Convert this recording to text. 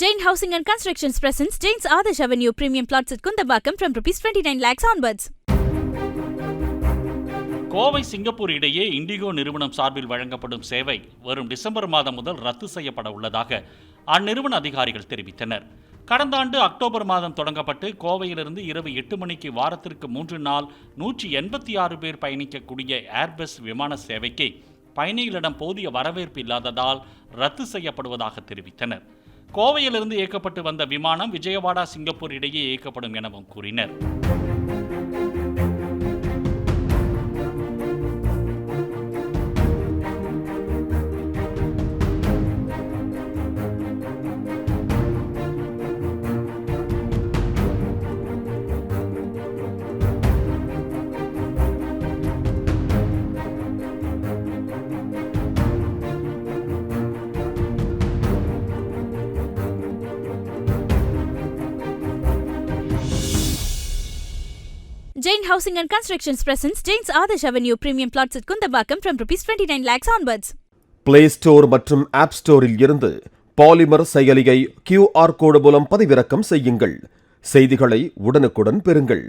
Jain Housing and Constructions presents Jain's Adarsh Avenue Premium Plots at Kundambakam from ₹29 lakhs onwards. Kovai Singapore இடையே indigo நிறுவனம் சார்பில் வழங்கப்படும் சேவை வரும் டிசம்பர் மாதம் முதல் ரத்து செய்யப்பட உள்ளதாக அந்நிறுவன அதிகாரிகள் தெரிவித்தனர். கடந்த ஆண்டு அக்டோபர் மாதம் தொடங்கப்பட்டு கோவையிலிருந்து இரவு 8 மணிக்கு வாரத்திற்கு 3 நாள் 186 பேர் பயணிக்கக்கூடிய ஏர்பஸ் விமான சேவைக்கு பயணிகளிடம் போதிய வரவேற்பு இல்லாததால் ரத்து செய்யப்படுவதாக தெரிவித்தனர். கோவையிலிருந்து இயக்கப்பட்டு வந்த விமானம் விஜயவாடா சிங்கப்பூர் இடையே இயக்கப்படும் எனவும் கூறினர். Jain Housing and Constructions presents Jain's Adarsh Avenue Premium Plots at Kundambakam from ₹29 lakhs onwards. Play Store மற்றும் App Storeல் இருந்து பாலிமர் செயலியை QR கோடு மூலம் பதிவிறக்கம் செய்யுங்கள். செய்திகளை உடனுக்குடன் பெறுங்கள்.